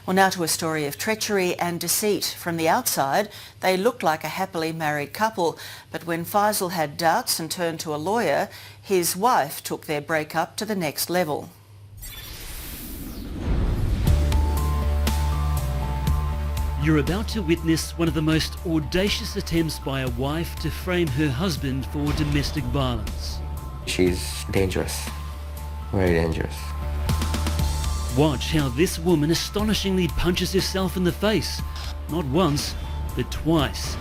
Well, now to a story of treachery and deceit. From the outside, they looked like a happily married couple, but when Faisal had doubts and turned to a lawyer, his wife took their breakup to the next level. You're about to witness one of the most audacious attempts by a wife to frame her husband for domestic violence. She's dangerous, very dangerous. Watch how this woman astonishingly punches herself in the face, not once, but twice,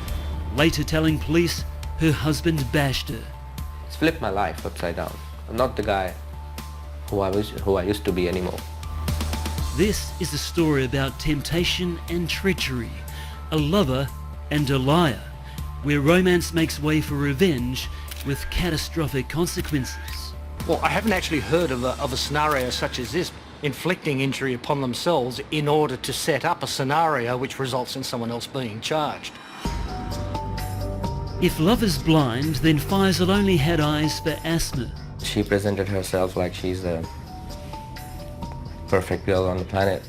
later telling police her husband bashed her. It's flipped my life upside down. I'm not the guy who I used to be anymore. This is a story about temptation and treachery, a lover and a liar, where romance makes way for revenge with catastrophic consequences. Well, I haven't actually heard of a scenario such as this, inflicting injury upon themselves in order to set up a scenario which results in someone else being charged. If love is blind, then Faisal only had eyes for Asma. She presented herself like she's the perfect girl on the planet.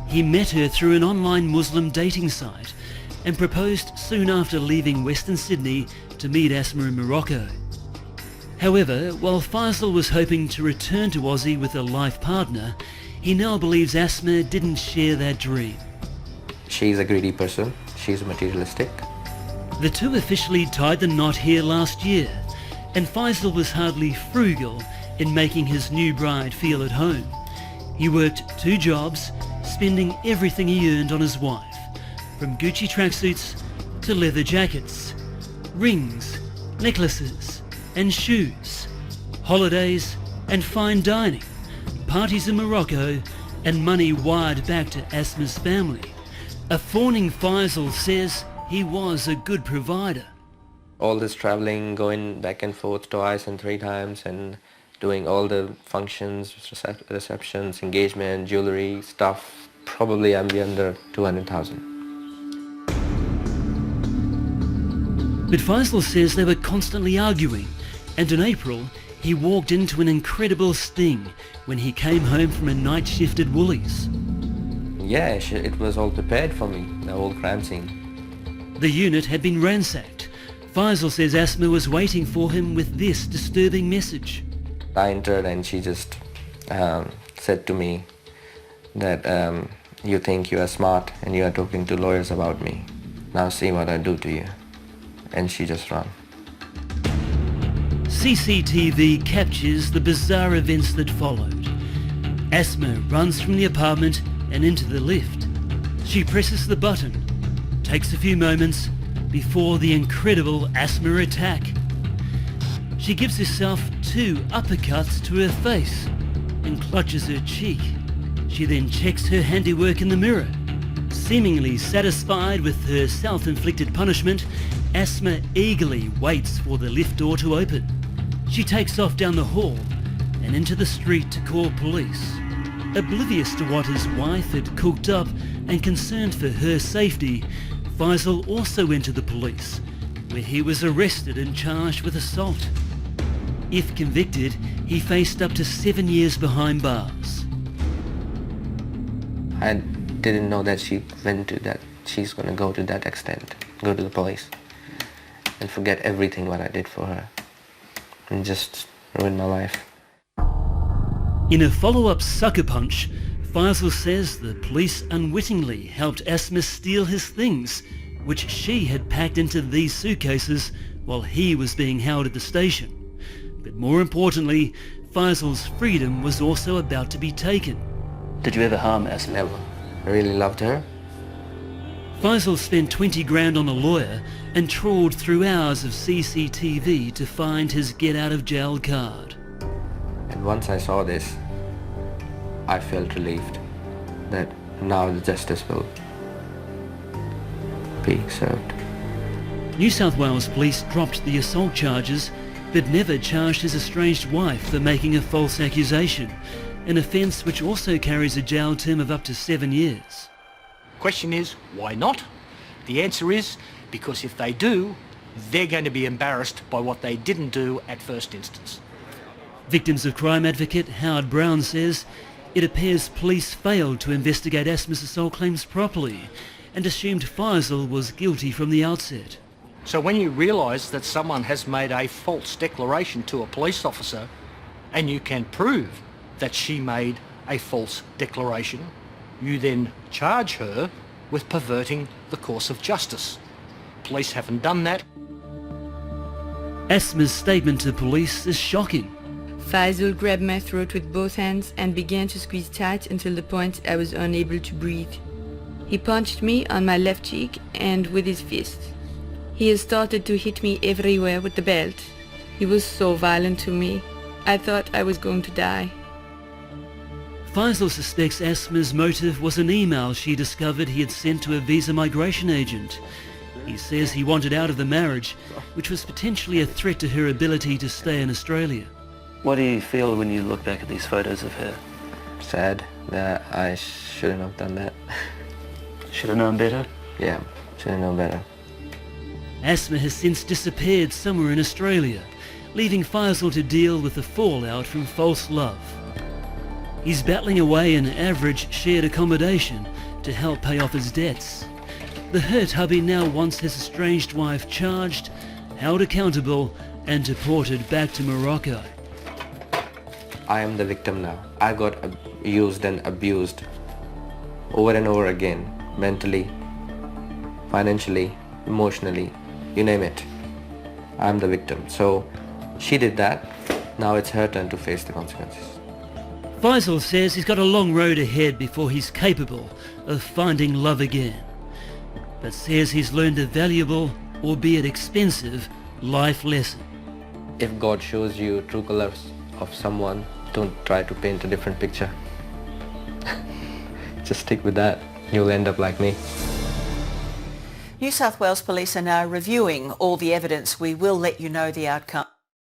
He met her through an online Muslim dating site and proposed soon after leaving Western Sydney to meet Asma in Morocco. However, while Faisal was hoping to return to Aussie with a life partner, he now believes Asma didn't share that dream. She's a greedy person. She's materialistic. The two officially tied the knot here last year, and Faisal was hardly frugal in making his new bride feel at home. He worked 2 jobs, spending everything he earned on his wife, from Gucci tracksuits to leather jackets, rings, necklaces and shoes, holidays and fine dining, parties in Morocco and money wired back to Asma's family. A fawning Faisal says he was a good provider. All this traveling, going back and forth twice and 3 times and doing all the functions, receptions, engagement, jewelry, stuff, probably I'm be under 200,000. But Faisal says they were constantly arguing, and in April he walked into an incredible sting when he came home from a night shift at Woolies. Yeah, it was all prepared for me, the whole crime scene. The unit had been ransacked. Faisal says Asma was waiting for him with this disturbing message. I entered and she just said to me that you think you are smart and you are talking to lawyers about me. Now see what I do to you. And she just ran. CCTV captures the bizarre events that followed. Asma runs from the apartment and into the lift. She presses the button, takes a few moments before the incredible Asma attack. She gives herself 2 uppercuts to her face and clutches her cheek. She then checks her handiwork in the mirror. Seemingly satisfied with her self-inflicted punishment, Asma eagerly waits for the lift door to open. She takes off down the hall and into the street to call police. Oblivious to what his wife had cooked up and concerned for her safety, Faisal also entered the police, where he was arrested and charged with assault. If convicted, he faced up to 7 years behind bars. I didn't know that she went to that, she's going to go to that extent, go to the police and forget everything what I did for her and just ruin my life. In a follow-up sucker punch, Faisal says the police unwittingly helped Asma steal his things, which she had packed into these suitcases while he was being held at the station. But more importantly, Faisal's freedom was also about to be taken. Did you ever harm Asma? Never. I really loved her. Faisal spent 20 grand on a lawyer and trawled through hours of CCTV to find his get-out-of-jail card. And once I saw this, I felt relieved that now the justice will be served. New South Wales police dropped the assault charges but never charged his estranged wife for making a false accusation, an offence which also carries a jail term of up to 7 years. Question is, why not? The answer is, because if they do, they're going to be embarrassed by what they didn't do at first instance. Victims of crime advocate Howard Brown says It appears police failed to investigate Asma's assault claims properly and assumed Faisal was guilty from the outset. So when you realise that someone has made a false declaration to a police officer and you can prove that she made a false declaration, you then charge her with perverting the course of justice. Police haven't done that. Asma's statement to police is shocking. Faisal grabbed my throat with both hands and began to squeeze tight until the point I was unable to breathe. He punched me on my left cheek and with his fist. He has started to hit me everywhere with the belt. He was so violent to me. I thought I was going to die. Faisal suspects Asma's motive was an email she discovered he had sent to a visa migration agent. He says he wanted out of the marriage, which was potentially a threat to her ability to stay in Australia. What do you feel when you look back at these photos of her? Sad that I shouldn't have done that. Should have known better? Yeah, should have known better. Asma has since disappeared somewhere in Australia, leaving Faisal to deal with the fallout from false love. He's battling away in average shared accommodation to help pay off his debts. The hurt hubby now wants his estranged wife charged, held accountable and deported back to Morocco. I am the victim now. I got used and abused over and over again, mentally, financially, emotionally, you name it. I'm the victim. So she did that. Now it's her turn to face the consequences. Faisal says he's got a long road ahead before he's capable of finding love again, but says he's learned a valuable, albeit expensive, life lesson. If God shows you true colors of someone, don't try to paint a different picture. Just stick with that. You'll end up like me. New South Wales Police are now reviewing all the evidence. We will let you know the outcome.